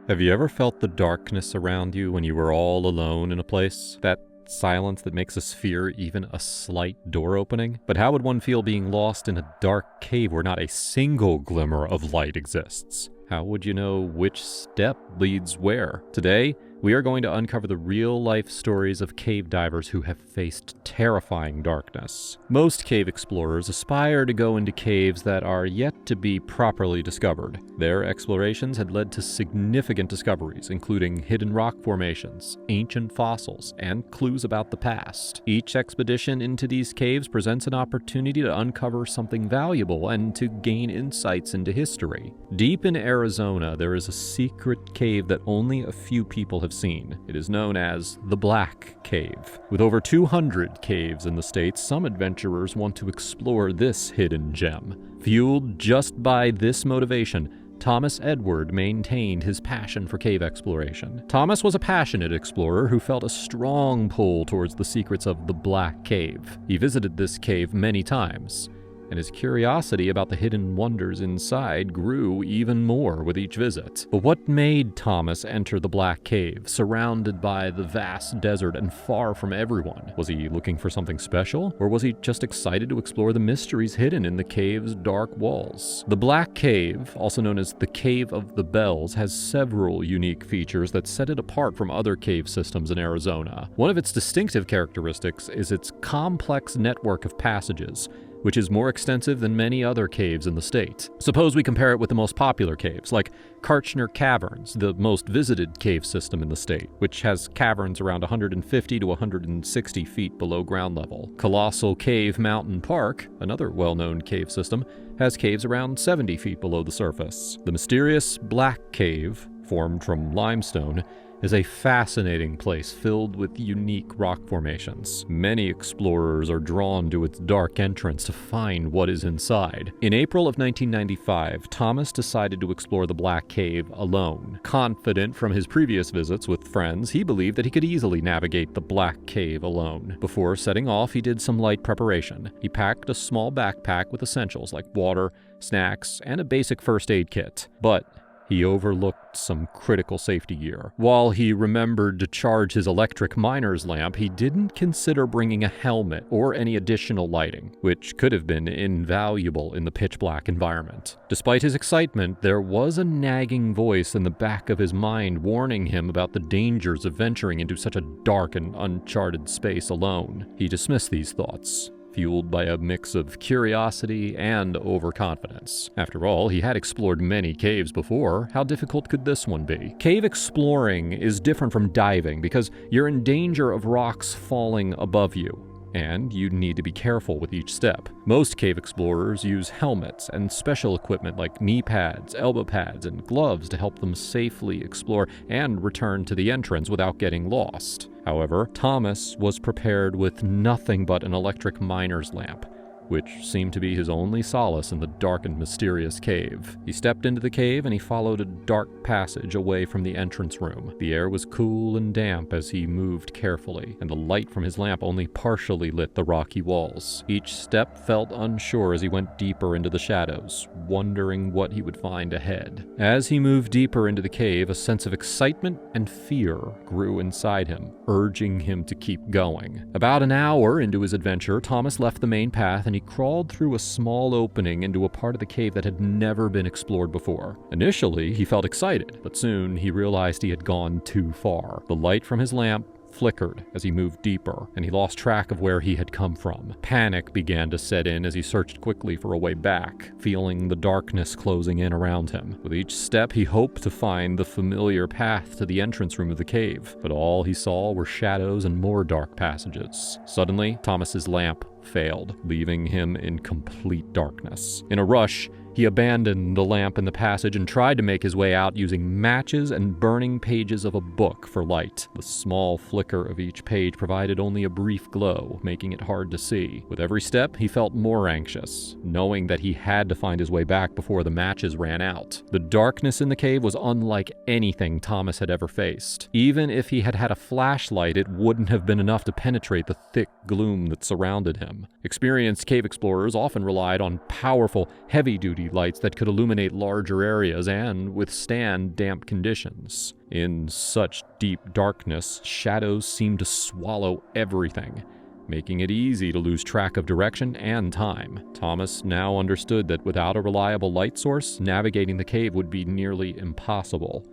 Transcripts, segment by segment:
Have you ever felt the darkness around you when you were all alone in a place? That silence that makes us fear even a slight door opening? But how would one feel being lost in a dark cave where not a single glimmer of light exists? How would you know which step leads where? Today, we are going to uncover the real-life stories of cave divers who have faced terrifying darkness. Most cave explorers aspire to go into caves that are yet to be properly discovered. Their explorations had led to significant discoveries, including hidden rock formations, ancient fossils, and clues about the past. Each expedition into these caves presents an opportunity to uncover something valuable and to gain insights into history. Deep in Arizona, there is a secret cave that only a few people have seen. It is known as the Black Cave. With over 200 caves in the state, some adventurers want to explore this hidden gem. Fueled just by this motivation, Thomas Edward maintained his passion for cave exploration. Thomas was a passionate explorer who felt a strong pull towards the secrets of the Black Cave. He visited this cave many times, and his curiosity about the hidden wonders inside grew even more with each visit. But what made Thomas enter the Black Cave, surrounded by the vast desert and far from everyone? Was he looking for something special, or was he just excited to explore the mysteries hidden in the cave's dark walls? The Black Cave, also known as the Cave of the Bells, has several unique features that set it apart from other cave systems in Arizona. One of its distinctive characteristics is its complex network of passages, which is more extensive than many other caves in the state. Suppose we compare it with the most popular caves, like Kartchner Caverns, the most visited cave system in the state, which has caverns around 150 to 160 feet below ground level. Colossal Cave Mountain Park, another well-known cave system, has caves around 70 feet below the surface. The mysterious Black Cave, formed from limestone, is a fascinating place filled with unique rock formations. Many explorers are drawn to its dark entrance to find what is inside. In April of 1995, Thomas decided to explore the Black Cave alone. Confident from his previous visits with friends, he believed that he could easily navigate the Black Cave alone. Before setting off, he did some light preparation. He packed a small backpack with essentials like water, snacks, and a basic first aid kit. But he overlooked some critical safety gear. While he remembered to charge his electric miner's lamp, he didn't consider bringing a helmet or any additional lighting, which could have been invaluable in the pitch-black environment. Despite his excitement, there was a nagging voice in the back of his mind warning him about the dangers of venturing into such a dark and uncharted space alone. He dismissed these thoughts, fueled by a mix of curiosity and overconfidence. After all, he had explored many caves before. How difficult could this one be? Cave exploring is different from diving because you're in danger of rocks falling above you, and you need to be careful with each step. Most cave explorers use helmets and special equipment like knee pads, elbow pads, and gloves to help them safely explore and return to the entrance without getting lost. However, Thomas was prepared with nothing but an electric miner's lamp, which seemed to be his only solace in the dark and mysterious cave. He stepped into the cave and he followed a dark passage away from the entrance room. The air was cool and damp as he moved carefully, and the light from his lamp only partially lit the rocky walls. Each step felt unsure as he went deeper into the shadows, wondering what he would find ahead. As he moved deeper into the cave, a sense of excitement and fear grew inside him, urging him to keep going. About an hour into his adventure, Thomas left the main path and he crawled through a small opening into a part of the cave that had never been explored before. Initially, he felt excited, but soon he realized he had gone too far. The light from his lamp flickered as he moved deeper, and he lost track of where he had come from. Panic began to set in as he searched quickly for a way back, feeling the darkness closing in around him. With each step, he hoped to find the familiar path to the entrance room of the cave, but all he saw were shadows and more dark passages. Suddenly, Thomas's lamp failed, leaving him in complete darkness. In a rush, he abandoned the lamp in the passage and tried to make his way out using matches and burning pages of a book for light. The small flicker of each page provided only a brief glow, making it hard to see. With every step, he felt more anxious, knowing that he had to find his way back before the matches ran out. The darkness in the cave was unlike anything Thomas had ever faced. Even if he had had a flashlight, it wouldn't have been enough to penetrate the thick gloom that surrounded him. Experienced cave explorers often relied on powerful, heavy-duty UV lights that could illuminate larger areas and withstand damp conditions. In such deep darkness, shadows seemed to swallow everything, making it easy to lose track of direction and time. Thomas now understood that without a reliable light source, navigating the cave would be nearly impossible.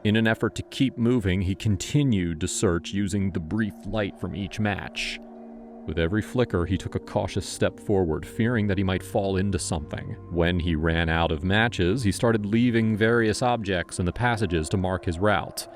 In an effort to keep moving, he continued to search using the brief light from each match. With every flicker, he took a cautious step forward, fearing that he might fall into something. When he ran out of matches, he started leaving various objects in the passages to mark his route,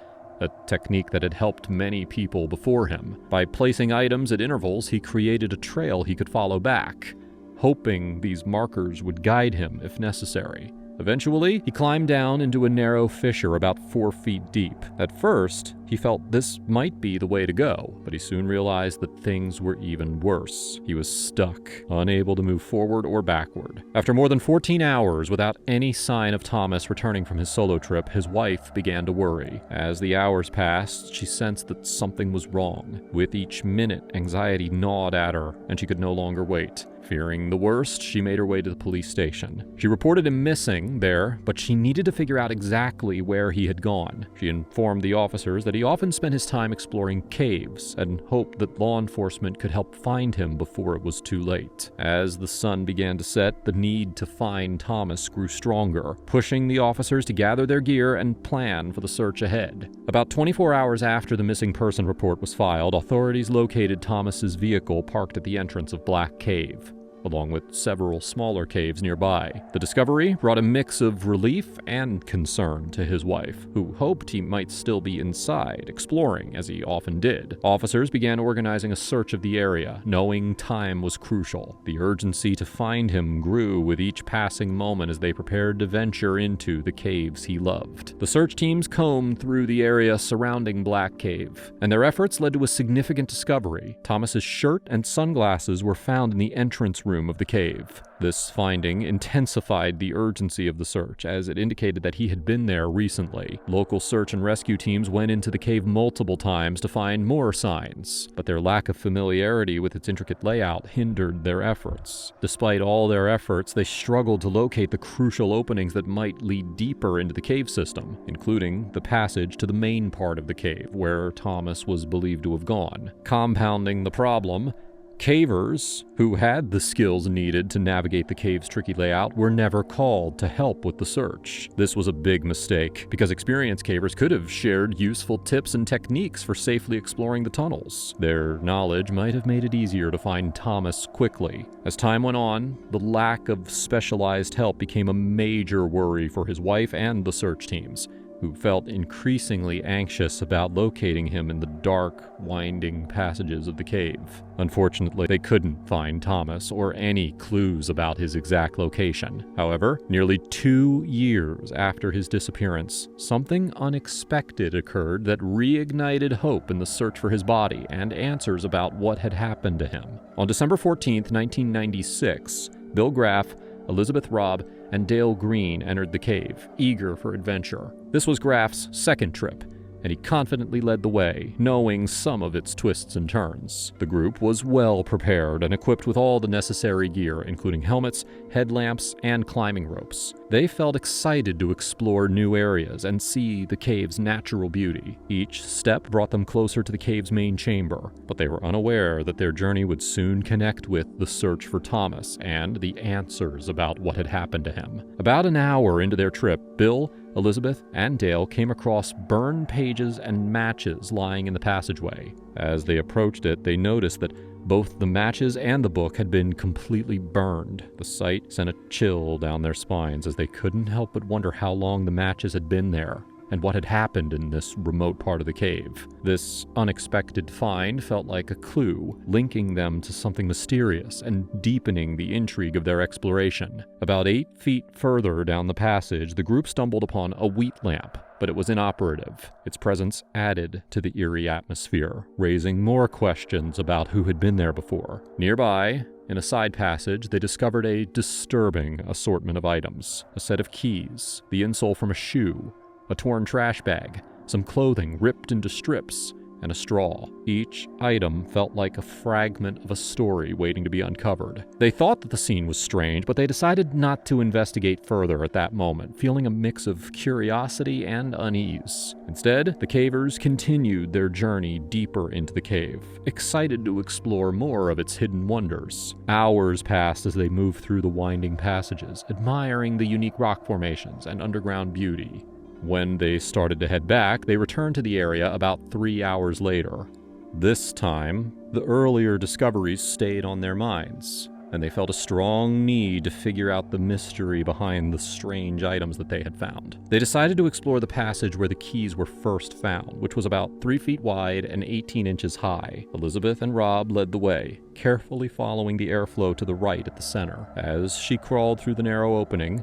a technique that had helped many people before him. By placing items at intervals, he created a trail he could follow back, hoping these markers would guide him if necessary. Eventually, he climbed down into a narrow fissure about 4 feet deep. At first, he felt this might be the way to go, but he soon realized that things were even worse. He was stuck, unable to move forward or backward. After more than 14 hours without any sign of Thomas returning from his solo trip, his wife began to worry. As the hours passed, she sensed that something was wrong. With each minute, anxiety gnawed at her, and she could no longer wait. Fearing the worst, she made her way to the police station. She reported him missing there, but she needed to figure out exactly where he had gone. She informed the officers that he often spent his time exploring caves and hoped that law enforcement could help find him before it was too late. As the sun began to set, the need to find Thomas grew stronger, pushing the officers to gather their gear and plan for the search ahead. About 24 hours after the missing person report was filed, authorities located Thomas's vehicle parked at the entrance of Black Cave, along with several smaller caves nearby. The discovery brought a mix of relief and concern to his wife, who hoped he might still be inside, exploring as he often did. Officers began organizing a search of the area, knowing time was crucial. The urgency to find him grew with each passing moment as they prepared to venture into the caves he loved. The search teams combed through the area surrounding Black Cave, and their efforts led to a significant discovery. Thomas's shirt and sunglasses were found in the entrance room of the cave. This finding intensified the urgency of the search, as it indicated that he had been there recently. Local search and rescue teams went into the cave multiple times to find more signs, but their lack of familiarity with its intricate layout hindered their efforts. Despite all their efforts, they struggled to locate the crucial openings that might lead deeper into the cave system, including the passage to the main part of the cave, where Thomas was believed to have gone. Compounding the problem, cavers, who had the skills needed to navigate the cave's tricky layout, were never called to help with the search. This was a big mistake, because experienced cavers could have shared useful tips and techniques for safely exploring the tunnels. Their knowledge might have made it easier to find Thomas quickly. As time went on, the lack of specialized help became a major worry for his wife and the search teams, who felt increasingly anxious about locating him in the dark, winding passages of the cave. Unfortunately, they couldn't find Thomas or any clues about his exact location. However, nearly 2 years after his disappearance, something unexpected occurred that reignited hope in the search for his body and answers about what had happened to him. On December 14, 1996, Bill Graff, Elizabeth Robb, and Dale Green entered the cave, eager for adventure. This was Graff's second trip, and he confidently led the way, knowing some of its twists and turns. The group was well prepared and equipped with all the necessary gear, including helmets, headlamps, and climbing ropes. They felt excited to explore new areas and see the cave's natural beauty. Each step brought them closer to the cave's main chamber, but they were unaware that their journey would soon connect with the search for Thomas and the answers about what had happened to him. About an hour into their trip, Bill, Elizabeth, and Dale came across burned pages and matches lying in the passageway. As they approached it, they noticed that both the matches and the book had been completely burned. The sight sent a chill down their spines as they couldn't help but wonder how long the matches had been there and what had happened in this remote part of the cave. This unexpected find felt like a clue, linking them to something mysterious and deepening the intrigue of their exploration. About 8 feet further down the passage, the group stumbled upon a wheat lamp, but it was inoperative. Its presence added to the eerie atmosphere, raising more questions about who had been there before. Nearby, in a side passage, they discovered a disturbing assortment of items: a set of keys, the insole from a shoe, a torn trash bag, some clothing ripped into strips, and a straw. Each item felt like a fragment of a story waiting to be uncovered. They thought that the scene was strange, but they decided not to investigate further at that moment, feeling a mix of curiosity and unease. Instead, the cavers continued their journey deeper into the cave, excited to explore more of its hidden wonders. Hours passed as they moved through the winding passages, admiring the unique rock formations and underground beauty. When they started to head back, they returned to the area about 3 hours later. This time, the earlier discoveries stayed on their minds, and they felt a strong need to figure out the mystery behind the strange items that they had found. They decided to explore the passage where the keys were first found, which was about 3 feet wide and 18 inches high. Elizabeth and Rob led the way, carefully following the airflow to the right at the center. As she crawled through the narrow opening,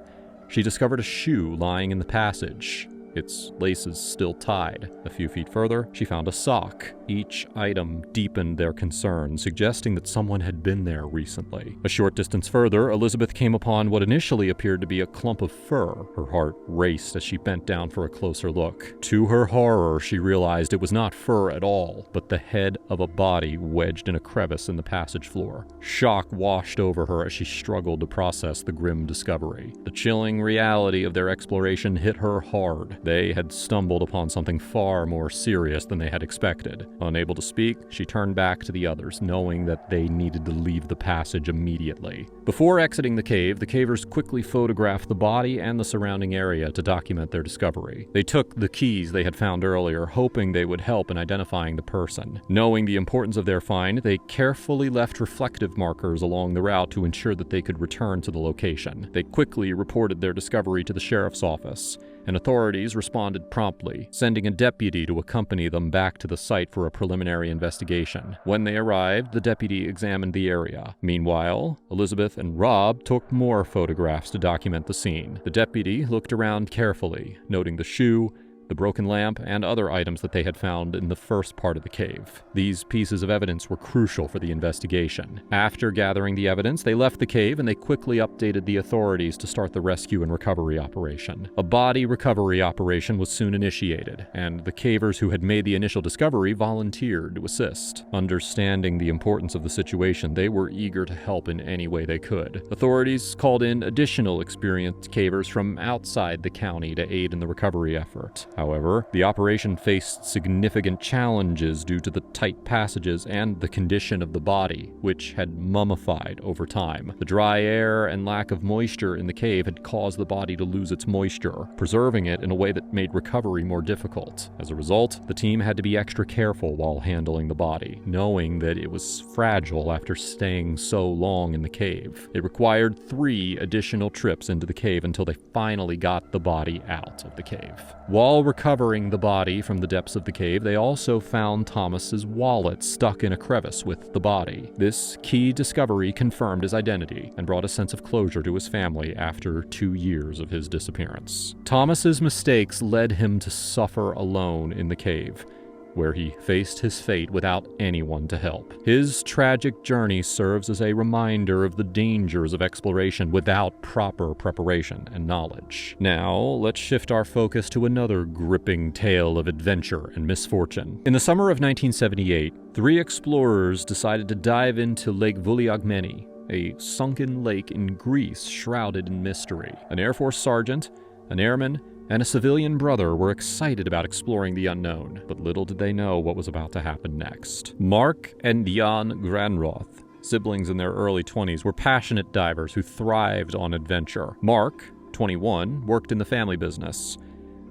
she discovered a shoe lying in the passage, its laces still tied. A few feet further, she found a sock. Each item deepened their concern, suggesting that someone had been there recently. A short distance further, Elizabeth came upon what initially appeared to be a clump of fur. Her heart raced as she bent down for a closer look. To her horror, she realized it was not fur at all, but the head of a body wedged in a crevice in the passage floor. Shock washed over her as she struggled to process the grim discovery. The chilling reality of their exploration hit her hard. They had stumbled upon something far more serious than they had expected. Unable to speak, she turned back to the others, knowing that they needed to leave the passage immediately. Before exiting the cave, the cavers quickly photographed the body and the surrounding area to document their discovery. They took the keys they had found earlier, hoping they would help in identifying the person. Knowing the importance of their find, they carefully left reflective markers along the route to ensure that they could return to the location. They quickly reported their discovery to the sheriff's office, and authorities responded promptly, sending a deputy to accompany them back to the site for a preliminary investigation. When they arrived, the deputy examined the area. Meanwhile, Elizabeth and Rob took more photographs to document the scene. The deputy looked around carefully, noting the shoe, the broken lamp, and other items that they had found in the first part of the cave. These pieces of evidence were crucial for the investigation. After gathering the evidence, they left the cave and they quickly updated the authorities to start the rescue and recovery operation. A body recovery operation was soon initiated, and the cavers who had made the initial discovery volunteered to assist. Understanding the importance of the situation, they were eager to help in any way they could. Authorities called in additional experienced cavers from outside the county to aid in the recovery effort. However, the operation faced significant challenges due to the tight passages and the condition of the body, which had mummified over time. The dry air and lack of moisture in the cave had caused the body to lose its moisture, preserving it in a way that made recovery more difficult. As a result, the team had to be extra careful while handling the body, knowing that it was fragile after staying so long in the cave. It required 3 additional trips into the cave until they finally got the body out of the cave. While recovering the body from the depths of the cave, they also found Thomas's wallet stuck in a crevice with the body. This key discovery confirmed his identity and brought a sense of closure to his family after 2 years of his disappearance. Thomas's mistakes led him to suffer alone in the cave, where he faced his fate without anyone to help. His tragic journey serves as a reminder of the dangers of exploration without proper preparation and knowledge. Now, let's shift our focus to another gripping tale of adventure and misfortune. In the summer of 1978, 3 explorers decided to dive into Lake Vouliagmeni, a sunken lake in Greece shrouded in mystery. An Air Force sergeant, an airman, and a civilian brother were excited about exploring the unknown, but little did they know what was about to happen next. Mark and Jan Granroth, siblings in their early 20s, were passionate divers who thrived on adventure. Mark, 21, worked in the family business,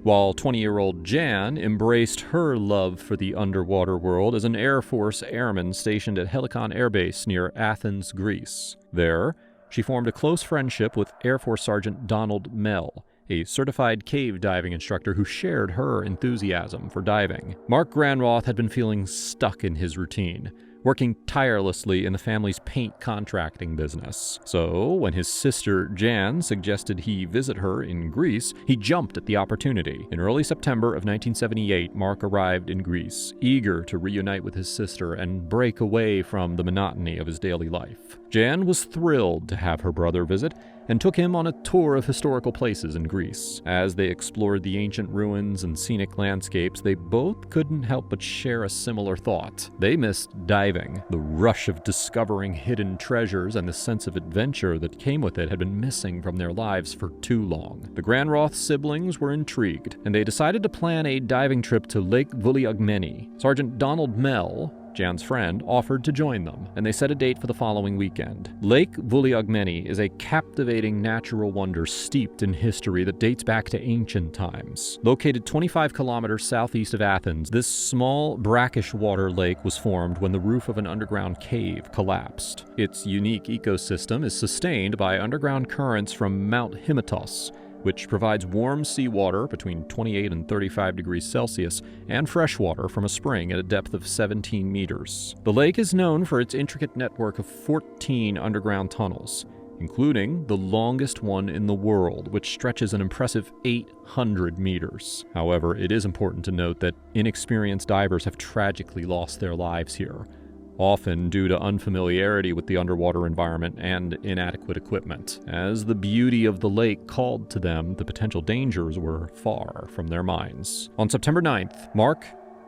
while 20-year-old Jan embraced her love for the underwater world as an Air Force airman stationed at Helicon Air Base near Athens, Greece. There, she formed a close friendship with Air Force Sergeant Donald Mell, a certified cave diving instructor who shared her enthusiasm for diving. Mark Granroth had been feeling stuck in his routine, working tirelessly in the family's paint contracting business. So, when his sister Jan suggested he visit her in Greece, he jumped at the opportunity. In early September of 1978, Mark arrived in Greece, eager to reunite with his sister and break away from the monotony of his daily life. Jan was thrilled to have her brother visit, and took him on a tour of historical places in Greece. As they explored the ancient ruins and scenic landscapes, they both couldn't help but share a similar thought. They missed diving. The rush of discovering hidden treasures and the sense of adventure that came with it had been missing from their lives for too long. The Granroth siblings were intrigued, and they decided to plan a diving trip to Lake Vouliagmeni. Sergeant Donald Mell, Jan's friend, offered to join them, and they set a date for the following weekend. Lake Vouliagmeni is a captivating natural wonder steeped in history that dates back to ancient times. Located 25 kilometers southeast of Athens, this small, brackish water lake was formed when the roof of an underground cave collapsed. Its unique ecosystem is sustained by underground currents from Mount Hymettus, which provides warm seawater between 28 and 35 degrees Celsius and fresh water from a spring at a depth of 17 meters. The lake is known for its intricate network of 14 underground tunnels, including the longest one in the world, which stretches an impressive 800 meters. However, it is important to note that inexperienced divers have tragically lost their lives here, often due to unfamiliarity with the underwater environment and inadequate equipment. As the beauty of the lake called to them, the potential dangers were far from their minds. On September 9th, Mark,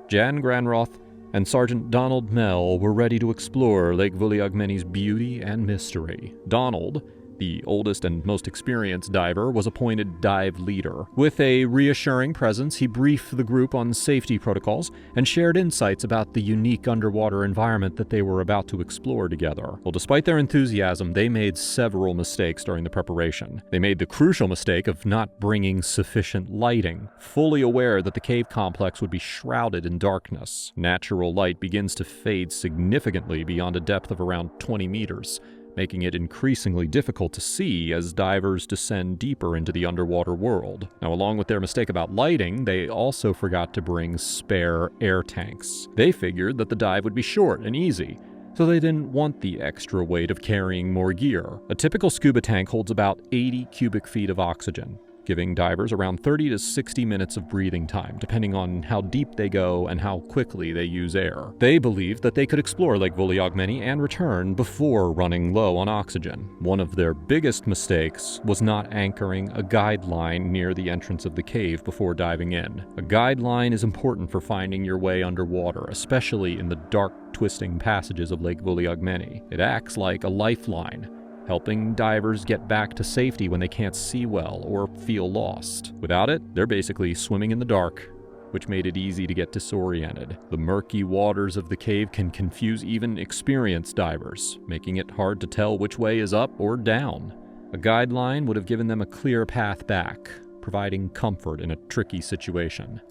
Jan Granroth, and Sergeant Donald Mell were ready to explore Lake Vouliagmeni's beauty and mystery. Donald, the oldest and most experienced diver, was appointed dive leader. With a reassuring presence, he briefed the group on safety protocols and shared insights about the unique underwater environment that they were about to explore together. Well, despite their enthusiasm, they made several mistakes during the preparation. They made the crucial mistake of not bringing sufficient lighting, fully aware that the cave complex would be shrouded in darkness. Natural light begins to fade significantly beyond a depth of around 20 meters, making it increasingly difficult to see as divers descend deeper into the underwater world. Now, along with their mistake about lighting, they also forgot to bring spare air tanks. They figured that the dive would be short and easy, so they didn't want the extra weight of carrying more gear. A typical scuba tank holds about 80 cubic feet of oxygen, giving divers around 30 to 60 minutes of breathing time, depending on how deep they go and how quickly they use air. They believed that they could explore Lake Vouliagmeni and return before running low on oxygen. One of their biggest mistakes was not anchoring a guideline near the entrance of the cave before diving in. A guideline is important for finding your way underwater, especially in the dark, twisting passages of Lake Vouliagmeni. It acts like a lifeline, helping divers get back to safety when they can't see well or feel lost. Without it, they're basically swimming in the dark, which made it easy to get disoriented. The murky waters of the cave can confuse even experienced divers, making it hard to tell which way is up or down. A guideline would have given them a clear path back, providing comfort in a tricky situation.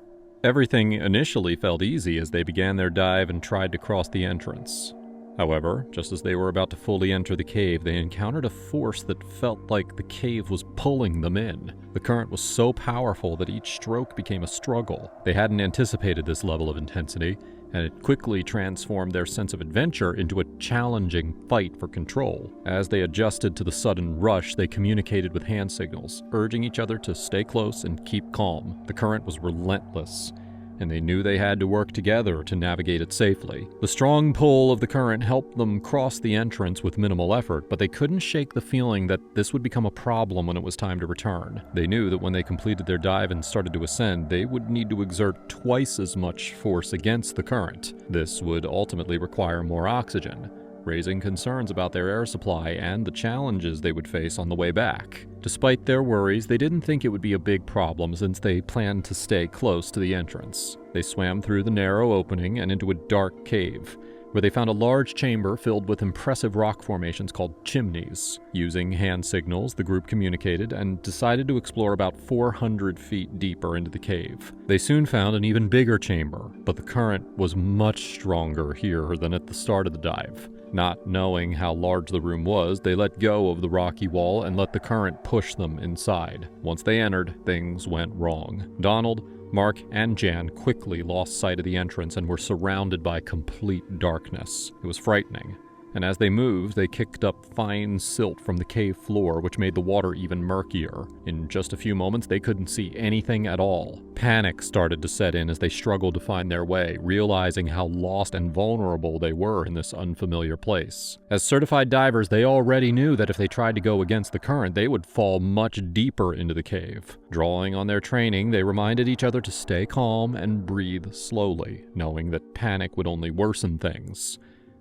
Everything initially felt easy as they began their dive and tried to cross the entrance. However, just as they were about to fully enter the cave, they encountered a force that felt like the cave was pulling them in. The current was so powerful that each stroke became a struggle. They hadn't anticipated this level of intensity, and it quickly transformed their sense of adventure into a challenging fight for control. As they adjusted to the sudden rush, they communicated with hand signals, urging each other to stay close and keep calm. The current was relentless, and they knew they had to work together to navigate it safely. The strong pull of the current helped them cross the entrance with minimal effort, but they couldn't shake the feeling that this would become a problem when it was time to return. They knew that when they completed their dive and started to ascend, they would need to exert twice as much force against the current. This would ultimately require more oxygen, raising concerns about their air supply and the challenges they would face on the way back. Despite their worries, they didn't think it would be a big problem since they planned to stay close to the entrance. They swam through the narrow opening and into a dark cave, where they found a large chamber filled with impressive rock formations called chimneys. Using hand signals, the group communicated and decided to explore about 400 feet deeper into the cave. They soon found an even bigger chamber, but the current was much stronger here than at the start of the dive. Not knowing how large the room was, they let go of the rocky wall and let the current push them inside. Once they entered, things went wrong. Donald, Mark, and Jan quickly lost sight of the entrance and were surrounded by complete darkness. It was frightening, and as they moved, they kicked up fine silt from the cave floor, which made the water even murkier. In just a few moments, they couldn't see anything at all. Panic started to set in as they struggled to find their way, realizing how lost and vulnerable they were in this unfamiliar place. As certified divers, they already knew that if they tried to go against the current, they would fall much deeper into the cave. Drawing on their training, they reminded each other to stay calm and breathe slowly, knowing that panic would only worsen things.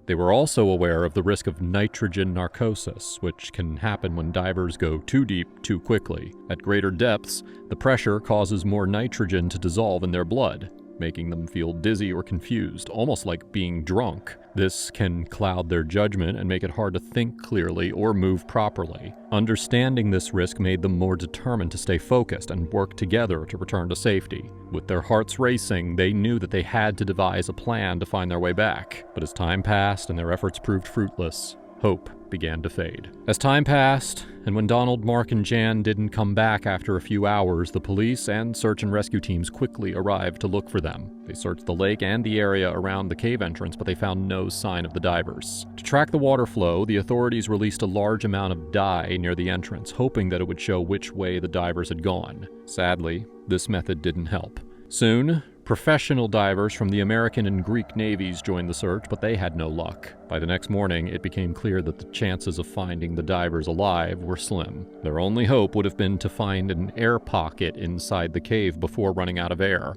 They were also aware of the risk of nitrogen narcosis, which can happen when divers go too deep too quickly. At greater depths, the pressure causes more nitrogen to dissolve in their blood, making them feel dizzy or confused, almost like being drunk. This can cloud their judgment and make it hard to think clearly or move properly. Understanding this risk made them more determined to stay focused and work together to return to safety. With their hearts racing, they knew that they had to devise a plan to find their way back. But as time passed and their efforts proved fruitless, hope began to fade. As time passed, and when Donald, Mark, and Jan didn't come back after a few hours, the police and search and rescue teams quickly arrived to look for them. They searched the lake and the area around the cave entrance, but they found no sign of the divers. To track the water flow, the authorities released a large amount of dye near the entrance, hoping that it would show which way the divers had gone. Sadly, this method didn't help. Soon, professional divers from the American and Greek navies joined the search, but they had no luck. By the next morning, it became clear that the chances of finding the divers alive were slim. Their only hope would have been to find an air pocket inside the cave before running out of air,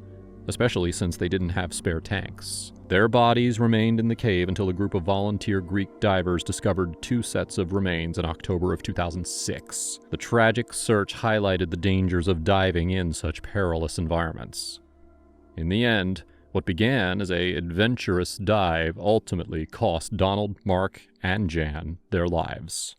especially since they didn't have spare tanks. Their bodies remained in the cave until a group of volunteer Greek divers discovered 2 sets of remains in October of 2006. The tragic search highlighted the dangers of diving in such perilous environments. In the end, what began as an adventurous dive ultimately cost Donald, Mark, and Jan their lives.